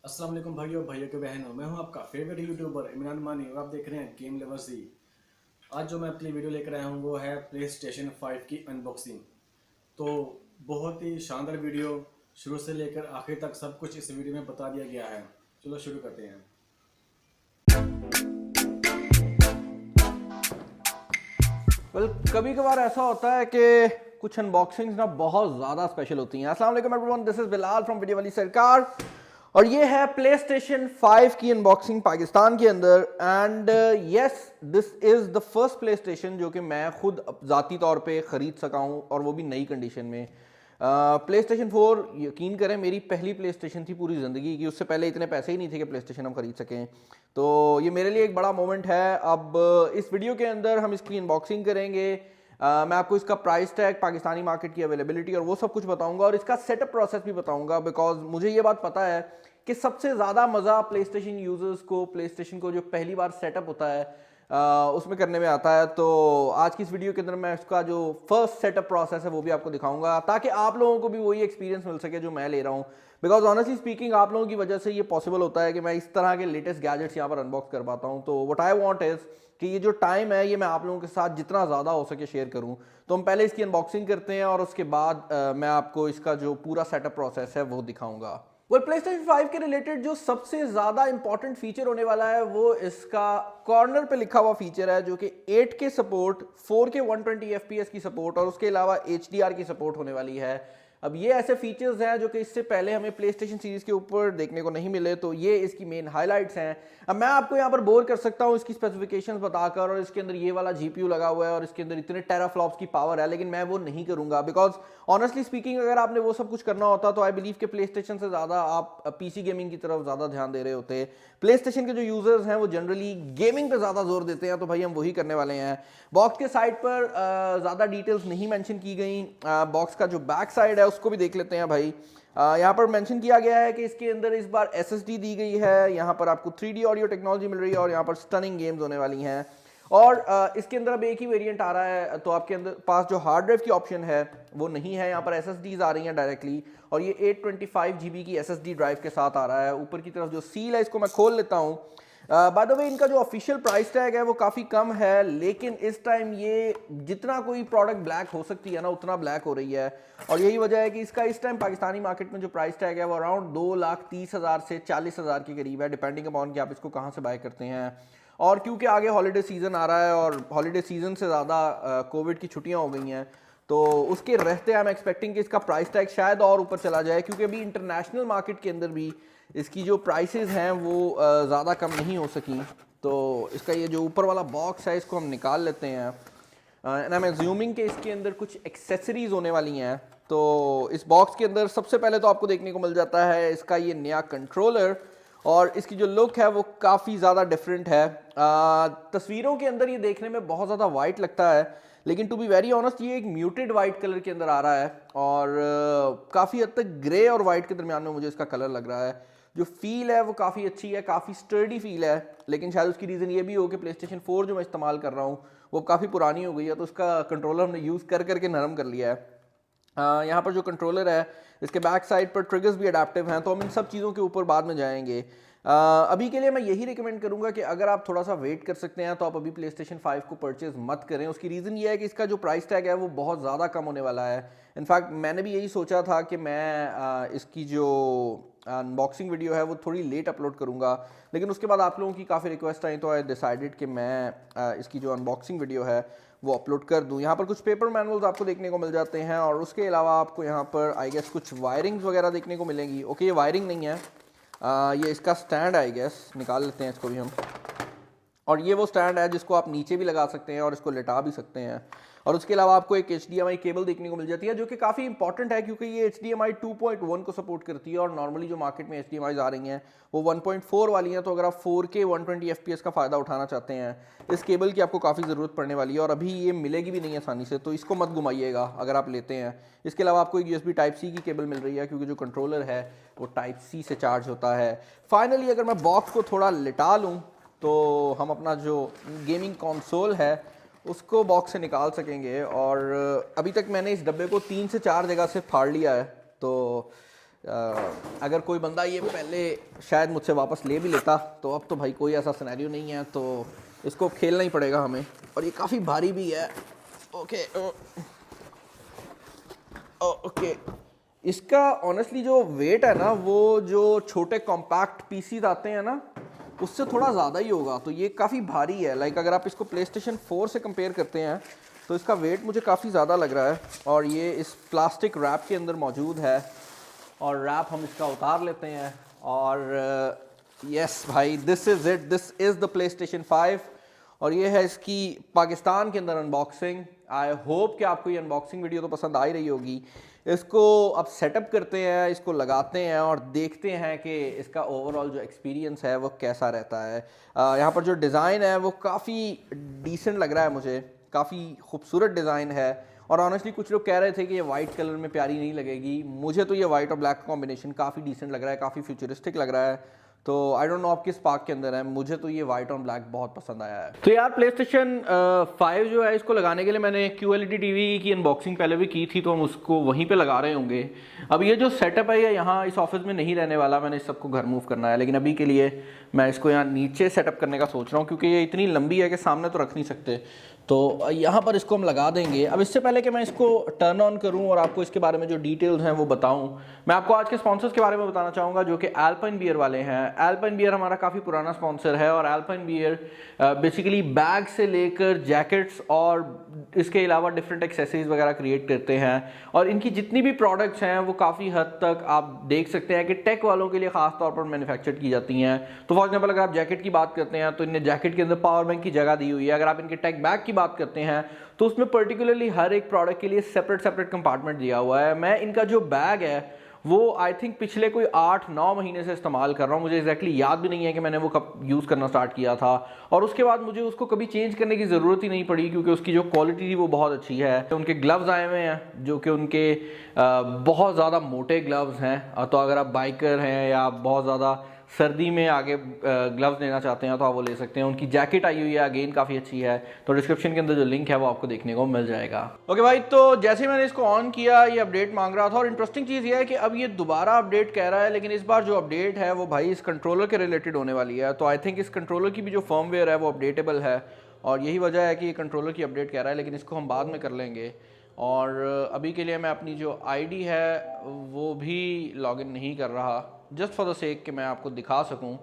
अस्सलाम वालेकुम भाइयों भाइयों के बहनों, मैं हूं आपका फेवरेट यूट्यूबर इमरान मानी और आप देख रहे हैं गेम लवर्स जी। आज जो मैं अपनी वीडियो लेकर आया हूं वो है प्ले स्टेशन 5 की अनबॉक्सिंग। तो बहुत ही शानदार वीडियो, शुरू से लेकर आखिर तक सब कुछ इस वीडियो में बता दिया गया है। चलो शुरू करते हैं। कभी कभार ऐसा होता है कि कुछ अनबॉक्सिंग्स ना बहुत ज़्यादा स्पेशल होती हैं। अस्सलाम वालेकुम everyone, this is Bilal from video वाली सरकार और ये है प्ले स्टेशन 5 की अनबॉक्सिंग पाकिस्तान के अंदर। And yes, this is the first play station जो कि मैं खुद ज़ाती तौर पे ख़रीद सका हूँ और वो भी नई कंडीशन में। प्ले स्टेशन 4 यकीन करें मेरी पहली प्ले स्टेशन थी पूरी ज़िंदगी की। उससे पहले इतने पैसे ही नहीं थे कि प्ले स्टेशन हम ख़रीद सकें। तो ये मेरे लिए एक बड़ा मोमेंट है। अब इस वीडियो के अंदर हम इसकी अनबॉक्सिंग करेंगे। मैं आपको इसका प्राइस टैग, पाकिस्तानी मार्केट की अवेलेबिलिटी और वो सब कुछ बताऊंगा और इसका सेटअप प्रोसेस भी बताऊंगा, बिकॉज मुझे ये बात पता है कि सबसे ज़्यादा मज़ा प्ले स्टेशन यूज़र्स को, प्ले स्टेशन को जो पहली बार सेटअप होता है उसमें करने में आता है। तो आज की इस वीडियो के अंदर मैं इसका जो फर्स्ट सेटअप प्रोसेस है वो भी आपको दिखाऊंगा, ताकि आप लोगों को भी वही एक्सपीरियंस मिल सके जो मैं ले रहा हूँ। बिकॉज ऑनेस्टली स्पीकिंग आप लोगों की वजह से ये पॉसिबल होता है कि मैं इस तरह के लेटेस्ट गैजेट्स यहाँ पर अनबॉक्स कर पाता हूँ। तो व्हाट आई वांट इज़ कि ये जो टाइम है ये मैं आप लोगों के साथ जितना ज़्यादा हो सके शेयर करूँ। तो हम पहले इसकी अनबॉक्सिंग करते हैं और उसके बाद मैं आपको इसका जो पूरा सेटअप प्रोसेस है वो दिखाऊंगा। प्ले स्टेशन 5 के रिलेटेड जो सबसे ज्यादा इंपॉर्टेंट फीचर होने वाला है वो इसका कॉर्नर पे लिखा हुआ फीचर है, जो कि 8K सपोर्ट, 4K 120 FPS की सपोर्ट और उसके अलावा HDR की सपोर्ट होने वाली है। अब ये ऐसे फीचर्स हैं जो कि इससे पहले हमें प्ले स्टेशन सीरीज के ऊपर देखने को नहीं मिले, तो ये इसकी मेन हाइलाइट्स हैं। अब मैं आपको यहाँ पर बोर कर सकता हूँ इसकी स्पेसिफिकेशंस बताकर, और इसके अंदर ये वाला जीपीयू लगा हुआ है और इसके अंदर इतने टेराफ्लॉप्स की पावर है, लेकिन मैं वो नहीं करूंगा। बिकॉज ऑनेस्टली स्पीकिंग अगर आपने वो सब कुछ करना होता तो आई बिलीव के प्ले स्टेशन से ज़्यादा आप पीसी गेमिंग की तरफ ज़्यादा ध्यान दे रहे होते। प्ले स्टेशन के जो यूजर्स हैं वो जनरली गेमिंग पे ज़्यादा जोर देते हैं, तो भाई हम वही करने वाले हैं। बॉक्स के साइड पर ज़्यादा डिटेल्स नहीं मेंशन की गई। बॉक्स का जो बैक साइड है उसको भी देख लेते हैं भाई। यहाँ पर मेंशन किया गया है कि इसके अंदर इस बार एसएसडी दी गई है, यहाँ पर आपको 3D ऑडियो टेक्नोलॉजी मिल रही है और यहाँ पर स्टनिंग गेम्स होने वाली हैं। और इसके अंदर अब एक ही वेरिएंट आ रहा है, तो आपके अंदर पास जो हार्ड ड्राइव की ऑप्शन है वो नहीं है। यहाँ पर एसएसडीज आ रही हैं डायरेक्टली, और ये 825 GB की एसएसडी ड्राइव के साथ आ रहा है। ऊपर की तरफ जो सील है इसको मैं खोल लेता हूँ। बाय द वे इनका जो ऑफिशियल प्राइस टैग है वो काफ़ी कम है, लेकिन इस टाइम ये जितना कोई प्रोडक्ट ब्लैक हो सकती है ना उतना ब्लैक हो रही है। और यही वजह है कि इसका इस टाइम पाकिस्तानी मार्केट में जो प्राइस टैग है वो अराउंड 2,30,000 से 40,000 के करीब है, डिपेंडिंग अपॉन कि आप इसको कहाँ से बाय करते हैं। और क्योंकि आगे हॉलीडे सीज़न आ रहा है और हॉलीडे सीज़न से ज़्यादा कोविड की छुट्टियाँ हो गई हैं, तो उसके रहते आई एम एक्सपेक्टिंग कि इसका प्राइस टैग शायद और ऊपर चला जाए, क्योंकि अभी इंटरनेशनल मार्केट के अंदर भी इसकी जो प्राइसेस हैं वो ज़्यादा कम नहीं हो सकी। तो इसका ये जो ऊपर वाला बॉक्स है इसको हम निकाल लेते हैं। एंड आई एम एज्यूमिंग कि इसके अंदर कुछ एक्सेसरीज होने वाली हैं। तो इस बॉक्स के अंदर सबसे पहले तो आपको देखने को मिल जाता है इसका ये नया कंट्रोलर, और इसकी जो लुक है वो काफ़ी ज़्यादा डिफरेंट है। तस्वीरों के अंदर ये देखने में बहुत ज़्यादा वाइट लगता है, लेकिन टू बी वेरी ऑनेस्ट ये एक म्यूटेड वाइट कलर के अंदर आ रहा है और काफ़ी हद तक ग्रे और वाइट के दरमियान में मुझे इसका कलर लग रहा है। जो फील है वो काफ़ी अच्छी है, काफ़ी स्टर्डी फील है, लेकिन शायद उसकी रीज़न ये भी हो कि प्ले स्टेशन 4 जो मैं इस्तेमाल कर रहा हूँ वो काफ़ी पुरानी हो गई है, तो उसका कंट्रोलर हमने यूज़ कर करके नरम कर लिया है। यहाँ पर जो कंट्रोलर है इसके बैक साइड पर ट्रिगर्स भी अडेप्टिव हैं, तो हम इन सब चीज़ों के ऊपर बाद में जाएंगे। अभी के लिए मैं यही रिकमेंड करूंगा कि अगर आप थोड़ा सा वेट कर सकते हैं तो आप अभी प्ले स्टेशन 5 को परचेज मत करें। उसकी रीज़न ये है कि इसका जो प्राइस टैग है वो बहुत ज़्यादा कम होने वाला है। इनफैक्ट मैंने भी यही सोचा था कि मैं इसकी जो अनबॉक्सिंग वीडियो है वो थोड़ी लेट अपलोड करूंगा, लेकिन उसके बाद आप लोगों की काफ़ी रिक्वेस्ट आई तो आई डिसाइडेड कि मैं इसकी जो अनबॉक्सिंग वीडियो है वो अपलोड कर दूं। यहाँ पर कुछ पेपर मैनुअल्स आपको देखने को मिल जाते हैं और उसके अलावा आपको यहाँ पर आई गेस कुछ वायरिंग्स वगैरह देखने को मिलेंगी। ओके, ये वायरिंग नहीं है, ये इसका स्टैंड आई गेस, निकाल लेते हैं इसको भी हम। और ये वो स्टैंड है जिसको आप नीचे भी लगा सकते हैं और इसको लेटा भी सकते हैं। और उसके अलावा आपको एक HDMI केबल देखने को मिल जाती है, जो कि काफ़ी इंपॉर्टेंट है क्योंकि ये HDMI 2.1 को सपोर्ट करती है और नॉर्मली जो मार्केट में HDMI आ रही हैं वो 1.4 वाली हैं। तो अगर आप 4K 120 FPS का फ़ायदा उठाना चाहते हैं इस केबल की आपको काफ़ी ज़रूरत पड़ने वाली है, और अभी ये मिलेगी भी नहीं आसानी से, तो इसको मत घुमाइएगा अगर आप लेते हैं। इसके अलावा आपको एक USB Type-C की केबल मिल रही है क्योंकि जो कंट्रोलर है वो Type-C से चार्ज होता है। फाइनली अगर मैं बॉक्स को थोड़ा लिटा लूँ तो हम अपना जो गेमिंग कंसोल है उसको बॉक्स से निकाल सकेंगे। और अभी तक मैंने इस डब्बे को 3 से 4 जगह से फाड़ लिया है, तो अगर कोई बंदा ये पहले शायद मुझसे वापस ले भी लेता, तो अब तो भाई कोई ऐसा सिनेरियो नहीं है, तो इसको खेलना ही पड़ेगा हमें। और ये काफ़ी भारी भी है। ओके ओके, इसका ऑनेस्टली जो वेट है ना, वो जो छोटे कॉम्पैक्ट पीसीज आते हैं ना, उससे थोड़ा ज़्यादा ही होगा। तो ये काफ़ी भारी है। लाइक अगर आप इसको PlayStation 4 से कंपेयर करते हैं तो इसका वेट मुझे काफ़ी ज़्यादा लग रहा है। और ये इस प्लास्टिक रैप के अंदर मौजूद है, और रैप हम इसका उतार लेते हैं। और यस भाई, this is it, this is the PlayStation 5। और ये है इसकी पाकिस्तान के अंदर अनबॉक्सिंग। आई होप कि आपको ये अनबॉक्सिंग वीडियो तो पसंद आ ही रही होगी। इसको अब सेटअप करते हैं, इसको लगाते हैं और देखते हैं कि इसका ओवरऑल जो एक्सपीरियंस है वो कैसा रहता है। यहाँ पर जो डिज़ाइन है वो काफ़ी डिसेंट लग रहा है मुझे, काफ़ी खूबसूरत डिज़ाइन है। और ऑनेस्टली कुछ लोग कह रहे थे कि ये वाइट कलर में प्यारी नहीं लगेगी। मुझे तो ये वाइट और ब्लैक कॉम्बिनेशन काफ़ी डिसेंट लग रहा है, काफ़ी फ्यूचरिस्टिक लग रहा है। तो आई डोंट नो आप किस पार्क के अंदर है, मुझे तो ये वाइट और ब्लैक बहुत पसंद आया है। तो यार PlayStation 5 जो है, इसको लगाने के लिए मैंने QLED टीवी की अनबॉक्सिंग पहले भी की थी, तो हम उसको वहीं पे लगा रहे होंगे। अब ये जो सेटअप है ये यहाँ इस ऑफिस में नहीं रहने वाला, मैंने इस सबको घर मूव करना है। लेकिन अभी के लिए मैं इसको यहाँ नीचे सेटअप करने का सोच रहा हूँ, क्योंकि ये इतनी लंबी है कि सामने तो रख नहीं सकते। तो यहाँ पर इसको हम लगा देंगे। अब इससे पहले कि मैं इसको टर्न ऑन करूँ और आपको इसके बारे में जो डिटेल्स हैं वो बताऊँ, मैं आपको आज के स्पॉन्सर्स के बारे में बताना चाहूँगा, जो कि अल्पाइन बियर वाले हैं। अल्पाइन बियर हमारा काफ़ी पुराना स्पॉन्सर है, और अल्पाइन बियर बेसिकली बैग से लेकर जैकेट्स और इसके अलावा डिफरेंट एक्सेसरीज वगैरह क्रिएट करते हैं। और इनकी जितनी भी प्रोडक्ट्स हैं वो काफ़ी हद तक आप देख सकते हैं कि टेक वालों के लिए ख़ास तौर पर मैन्युफैक्चर की जाती हैं। तो फॉर एग्जाम्पल अगर आप जैकेट की बात करते हैं तो इन्हें जैकेट के अंदर पावर बैंक की जगह दी हुई है। अगर आप इनके टेक बैग की बात करते हैं तो उसमें पर्टिकुलरली हर एक प्रोडक्ट के लिए सेपरेट कंपार्टमेंट दिया हुआ है। मैं इनका जो बैग है वो आई थिंक पिछले कोई 8-9 महीने से इस्तेमाल कर रहा हूँ। मुझे एग्जैक्टली याद भी नहीं है कि मैंने वो कब यूज़ करना स्टार्ट किया था, और उसके बाद मुझे उसको कभी चेंज करने की ज़रूरत ही नहीं पड़ी, क्योंकि उसकी जो क्वालिटी थी वो बहुत अच्छी है। उनके ग्लव्स आए हुए हैं जो कि उनके बहुत ज़्यादा मोटे ग्लव्स हैं। तो अगर आप बाइकर हैं या आप बहुत ज़्यादा सर्दी में आगे ग्लव्स लेना चाहते हैं तो आप वो ले सकते हैं। उनकी जैकेट आई हुई है, अगेन काफ़ी अच्छी है। तो डिस्क्रिप्शन के अंदर जो लिंक है वो आपको देखने को मिल जाएगा। ओके भाई, तो जैसे मैंने इसको ऑन किया ये अपडेट मांग रहा था, और इंटरेस्टिंग चीज़ ये है कि अब ये दोबारा अपडेट कह रहा है, लेकिन इस बार जो अपडेट है वो भाई इस कंट्रोलर के रिलेटेड होने वाली है। तो आई थिंक इस कंट्रोलर की भी जो फर्मवेयर है वो अपडेटेबल है, और यही वजह है कि ये कंट्रोलर की अपडेट कह रहा है, लेकिन इसको हम बाद में कर लेंगे। और अभी के लिए मैं अपनी जो आईडी है वो भी लॉगिन नहीं कर रहा, जस्ट फॉर द सेक कि मैं आपको दिखा सकूं।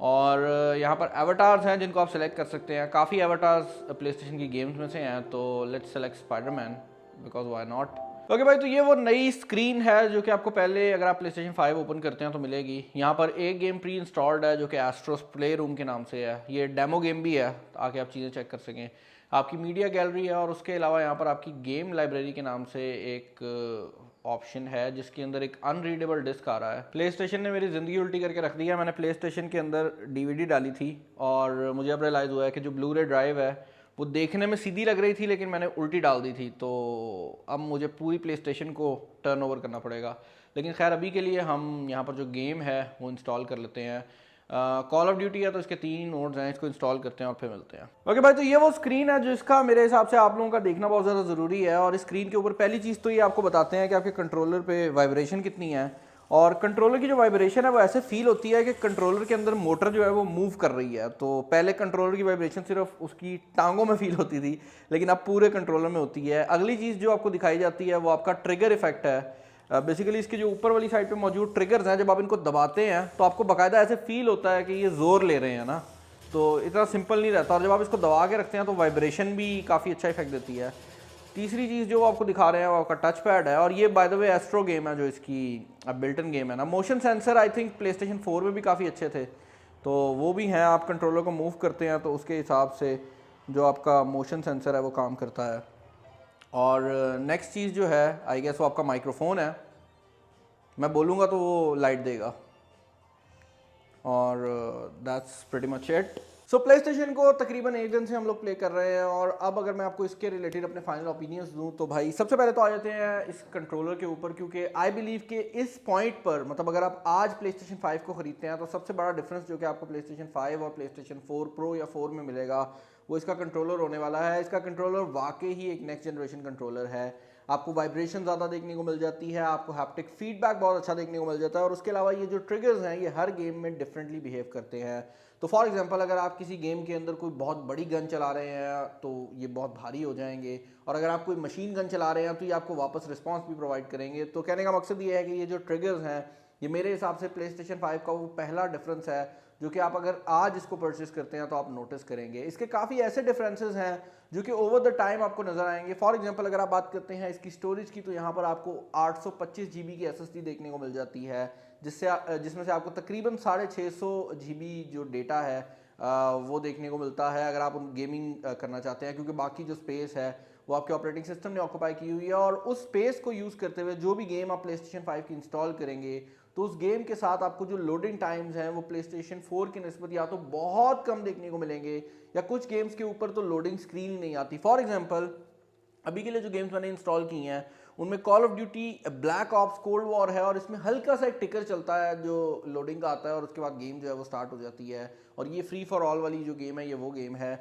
और यहाँ पर एवटार्स हैं जिनको आप सेलेक्ट कर सकते हैं। काफ़ी एवटार्स PlayStation की गेम्स में से हैं, तो let's select Spiderman because why not. Okay भाई, तो ये वो नई स्क्रीन है जो कि आपको पहले अगर आप PlayStation 5 ओपन करते हैं तो मिलेगी। यहाँ पर एक गेम प्री इंस्टॉल्ड है जो कि एस्ट्रोस प्ले रूम के नाम से है। ये डेमो गेम भी है, आके आप चीज़ें चेक कर सकें। आपकी मीडिया गैलरी है, और उसके अलावा यहाँ पर आपकी गेम लाइब्रेरी के नाम से एक ऑप्शन है जिसके अंदर एक अनरीडेबल डिस्क आ रहा है। PlayStation ने मेरी ज़िंदगी उल्टी करके रख दी है। मैंने PlayStation के अंदर DVD डाली थी, और मुझे अब रियलाइज़ हुआ है कि जो ब्लू-रे ड्राइव है वो देखने में सीधी लग रही थी, लेकिन मैंने उल्टी डाल दी थी। तो अब मुझे पूरी PlayStation को टर्न ओवर करना पड़ेगा। लेकिन खैर अभी के लिए हम यहाँ पर जो गेम है वो इंस्टॉल कर लेते हैं। कॉल ऑफ ड्यूटी है, तो इसके 3 नोड्स हैं, इसको इंस्टॉल करते हैं और फिर मिलते हैं। ओके भाई, तो ये वो स्क्रीन है जिसका मेरे हिसाब से आप लोगों का देखना बहुत ज़्यादा ज़रूरी है। और इस स्क्रीन के ऊपर पहली चीज़ तो ये आपको बताते हैं कि आपके कंट्रोलर पे वाइब्रेशन कितनी है। और कंट्रोलर की जो वाइब्रेशन है वो ऐसे फील होती है कि कंट्रोलर के अंदर मोटर जो है वो मूव कर रही है। तो पहले कंट्रोलर की वाइब्रेशन सिर्फ उसकी टांगों में फील होती थी, लेकिन अब पूरे कंट्रोलर में होती है। अगली चीज़ जो आपको दिखाई जाती है वो आपका ट्रिगर इफेक्ट है। बेसिकली इसके जो ऊपर वाली साइड पे मौजूद ट्रिगर्स हैं, जब आप इनको दबाते हैं तो आपको बाकायदा ऐसे फील होता है कि ये ज़ोर ले रहे हैं ना। तो इतना सिंपल नहीं रहता, और जब आप इसको दबा के रखते हैं तो वाइब्रेशन भी काफ़ी अच्छा इफेक्ट देती है। तीसरी चीज़ जो आपको दिखा रहे हैं वो आपका टच पैड है, और ये by the way astro game है जो इसकी बिल्ट इन गेम है ना। Motion sensor I think PlayStation 4 में भी काफ़ी अच्छे थे, तो वो भी हैं। आप कंट्रोलर को मूव करते हैं तो उसके हिसाब से जो आपका मोशन सेंसर है वो काम करता है। और नेक्स्ट चीज़ जो है आई गेस वो आपका माइक्रोफोन है। मैं बोलूँगा तो वो लाइट देगा, और that's pretty much it. So PlayStation को तकरीबन 1 दिन से हम लोग प्ले कर रहे हैं, और अब अगर मैं आपको इसके रिलेटेड अपने फाइनल ओपिनियंस दूं तो भाई सबसे पहले तो आ जाते हैं इस कंट्रोलर के ऊपर, क्योंकि आई बिलीव कि इस पॉइंट पर मतलब अगर आप आज PlayStation 5 को ख़रीदते हैं तो सबसे बड़ा डिफरेंस जो कि आपको PlayStation 5 और PlayStation 4 Pro या 4 में मिलेगा वो इसका कंट्रोलर होने वाला है। इसका कंट्रोलर वाकई ही एक नेक्स्ट जनरेशन कंट्रोलर है। आपको वाइब्रेशन ज़्यादा देखने को मिल जाती है, आपको हैप्टिक फीडबैक बहुत अच्छा देखने को मिल जाता है, और उसके अलावा ये जो ट्रिगर्स हैं ये हर गेम में डिफरेंटली बिहेव करते हैं। तो फॉर एग्जांपल अगर आप किसी गेम के अंदर कोई बहुत बड़ी गन चला रहे हैं तो ये बहुत भारी हो जाएंगे, और अगर आप कोई मशीन गन चला रहे हैं तो ये आपको वापस रिस्पॉन्स भी प्रोवाइड करेंगे। तो कहने का मकसद ये है कि ये जो ट्रिगर्स हैं ये मेरे हिसाब से PlayStation 5 का वो पहला डिफरेंस है जो कि आप अगर आज इसको परचेस करते हैं तो आप नोटिस करेंगे। इसके काफ़ी ऐसे डिफरेंसेस हैं जो कि ओवर द टाइम आपको नजर आएंगे। फॉर एग्जांपल अगर आप बात करते हैं इसकी स्टोरेज की, तो यहाँ पर आपको 825 GB की SSD देखने को मिल जाती है, जिसमें से आपको तकरीबन 650 GB जो डेटा है वो देखने को मिलता है अगर आप गेमिंग करना चाहते हैं, क्योंकि बाकी जो स्पेस है वो आपके ऑपरेटिंग सिस्टम ने ऑक्यूपाई की हुई है। और उस स्पेस को यूज़ करते हुए जो भी गेम आप PlayStation 5 की इंस्टॉल करेंगे तो उस गेम के साथ आपको जो लोडिंग टाइम्स हैं वो PlayStation 4 की निस्बत या तो बहुत कम देखने को मिलेंगे, या कुछ गेम्स के ऊपर तो लोडिंग स्क्रीन नहीं आती। फॉर एग्जांपल अभी के लिए जो गेम्स मैंने इंस्टॉल की हैं उनमें call of duty black ops cold war है, और इसमें हल्का सा एक टिकर चलता है जो लोडिंग का आता है, और उसके बाद गेम जो है वो स्टार्ट हो जाती है, और ये फ्री फॉर ऑल वाली जो गेम है ये वो गेम है।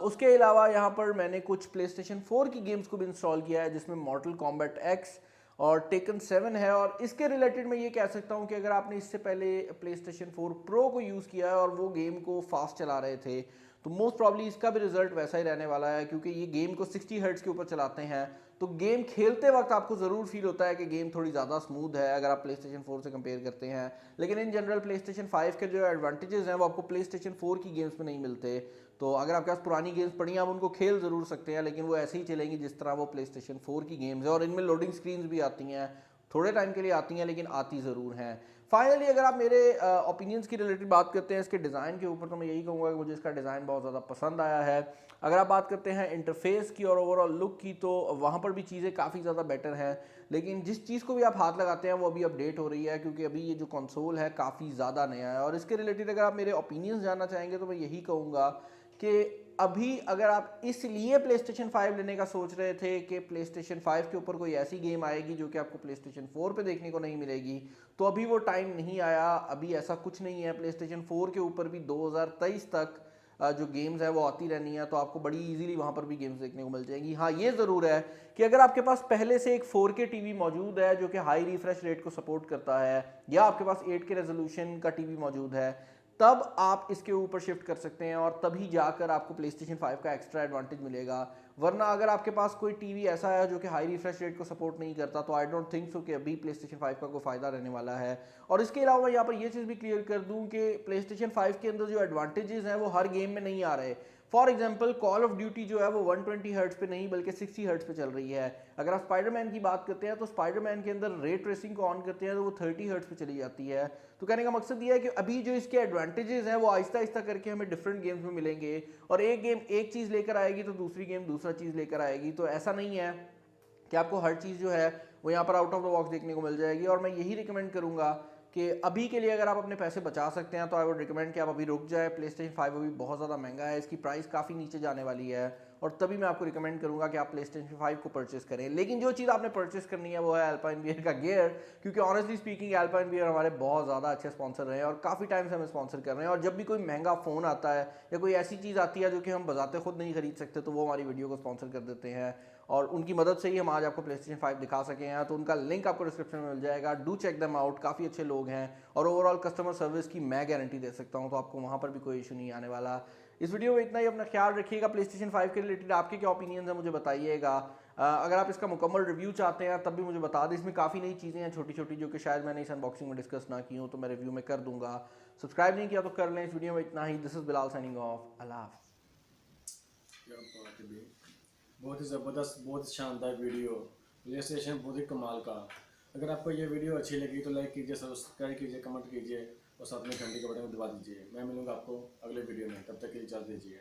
उसके अलावा यहाँ पर मैंने कुछ PlayStation 4 की गेम्स को भी इंस्टॉल किया है, जिसमें मॉर्टल कॉम्बैट X और टेकन 7 है। और इसके रिलेटेड मैं ये कह सकता हूँ कि अगर आपने इससे पहले PlayStation 4 Pro को यूज़ किया है और वो गेम को फास्ट चला रहे थे तो मोस्ट प्रॉब्ली इसका भी रिजल्ट वैसा ही रहने वाला है, क्योंकि ये गेम को 60 हर्ट्ज के ऊपर चलाते हैं। तो गेम खेलते वक्त आपको ज़रूर फील होता है कि गेम थोड़ी ज़्यादा स्मूथ है अगर आप PlayStation 4 से कंपेयर करते हैं, लेकिन इन जनरल PlayStation 5 के जो एडवांटेजेस हैं वो आपको PlayStation 4 की गेम्स में नहीं मिलते। तो अगर आपके पास पुरानी गेम्स पड़ी हैं आप उनको खेल ज़रूर सकते हैं, लेकिन वो ऐसे ही चलेंगी जिस तरह वो PlayStation 4 की गेम्स है। और इनमें लोडिंग स्क्रीन्स भी आती हैं, थोड़े टाइम के लिए आती हैं लेकिन आती ज़रूर हैं। फाइनली अगर आप मेरे ओपिनियंस की रिलेटेड बात करते हैं इसके डिज़ाइन के ऊपर, तो मैं यही कहूँगा कि मुझे इसका डिज़ाइन बहुत ज़्यादा पसंद आया है। अगर आप बात करते हैं इंटरफेस की और ओवरऑल लुक की, तो वहाँ पर भी चीज़ें काफ़ी ज़्यादा बेटर हैं, लेकिन जिस चीज़ को भी आप हाथ लगाते हैं वो अभी अपडेट हो रही है, क्योंकि अभी ये जो कंसोल है काफ़ी ज़्यादा नया है। और इसके रिलेटेड अगर आप मेरे ओपिनियंस जानना चाहेंगे तो मैं यही कहूँगा कि अभी अगर आप इसलिए PlayStation 5 लेने का सोच रहे थे कि PlayStation 5 के ऊपर कोई ऐसी गेम आएगी जो कि आपको PlayStation 4 पे देखने को नहीं मिलेगी, तो अभी वो टाइम नहीं आया। अभी ऐसा कुछ नहीं है, PlayStation 4 के ऊपर भी 2023 तक जो गेम्स है वो आती रहनी है, तो आपको बड़ी इजीली वहाँ पर भी गेम्स देखने को मिल जाएंगी। हाँ ये ज़रूर है कि अगर आपके पास पहले से एक 4K टीवी मौजूद है जो कि हाई रिफ्रेश रेट को सपोर्ट करता है, या आपके पास 8K रेजोल्यूशन का टीवी मौजूद है, तब आप इसके ऊपर शिफ्ट कर सकते हैं और तभी जाकर आपको PlayStation 5 का एक्स्ट्रा एडवांटेज मिलेगा। वरना अगर आपके पास कोई टीवी ऐसा है जो कि हाई रिफ्रेश रेट को सपोर्ट नहीं करता, तो आई डोंट थिंक सो कि अभी PlayStation 5 का कोई फ़ायदा रहने वाला है। और इसके अलावा यहाँ पर ये चीज़ भी क्लियर कर दूँ कि PlayStation 5 के अंदर जो एडवांटेजेस हैं वो हर गेम में नहीं आ रहे। For example call of duty जो है वो 120 हर्ट्ज पे नहीं बल्कि 60 हर्ट्ज पे चल रही है। अगर आप स्पाइडरमैन की बात करते हैं तो स्पाइडरमैन के अंदर रे ट्रेसिंग को ऑन करते हैं तो वो 30 हर्ट्ज पे चली जाती है। तो कहने का मकसद ये है कि अभी जो इसके एडवांटेजेस हैं वो आहिस्ता आहिस्ता करके हमें डिफरेंट गेम्स में मिलेंगे, और एक गेम एक चीज़ लेकर आएगी तो दूसरी गेम दूसरा चीज़ लेकर आएगी। तो ऐसा नहीं है कि आपको हर चीज़ जो है वो यहाँ पर आउट ऑफ द बॉक्स देखने को मिल जाएगी। और मैं यही रिकमेंड करूँगा कि अभी के लिए अगर आप अपने पैसे बचा सकते हैं तो आई वुड रिकमेंड कि आप अभी रुक जाए। PlayStation 5 अभी बहुत ज़्यादा महंगा है, इसकी प्राइस काफ़ी नीचे जाने वाली है, और तभी मैं आपको रिकमेंड करूंगा कि आप PlayStation 5 को परचेस करें। लेकिन जो चीज़ आपने परचेस करनी है वो है अल्पाइन बियर का गियर, क्योंकि ऑनेस्टली स्पीकिंग अल्पाइन बियर हमारे बहुत ज़्यादा अच्छे स्पॉन्सर रहे हैं और काफ़ी टाइम से हमें स्पॉन्सर कर रहे हैं। और जब भी कोई महंगा फ़ोन आता है या कोई ऐसी चीज़ आती है जो कि हम बजाते खुद नहीं खरीद सकते, तो वो हमारी वीडियो को स्पॉन्सर कर देते हैं, और उनकी मदद से ही हम आज आपको PlayStation 5 दिखा सके हैं। तो उनका लिंक आपको डिस्क्रिप्शन में मिल जाएगा, डू चेक देम आउट। काफ़ी अच्छे लोग हैं और ओवरऑल कस्टमर सर्विस की मैं गारंटी दे सकता हूं, तो आपको वहां पर भी कोई इशू नहीं आने वाला। इस वीडियो में इतना ही, अपना ख्याल रखिएगा। PlayStation 5 के रिलेटेड आपके क्या ओपिनियंस हैं मुझे बताइएगा। अगर आप इसका मुकम्मल रिव्यू चाहते हैं तब भी मुझे बता दें। इसमें काफ़ी नई चीज़ें हैं छोटी छोटी जो कि शायद मैंने इस अनबॉक्सिंग में डिस्कस ना की हूँ, तो मैं रिव्यू में कर दूंगा। सब्सक्राइब नहीं किया तो कर लें। इस वीडियो में इतना ही। This is Bilal signing off. अल्लाह हाफ़िज़। बहुत ही ज़बरदस्त, बहुत शानदार वीडियो, PlayStation बहुत ही कमाल का। अगर आपको ये वीडियो अच्छी लगी तो लाइक कीजिए, सब्सक्राइब कीजिए, कमेंट कीजिए और साथ में घंटी के बटन को दबा दीजिए। मैं मिलूंगा आपको अगले वीडियो में, तब तक के लिए इजाज़त दीजिए।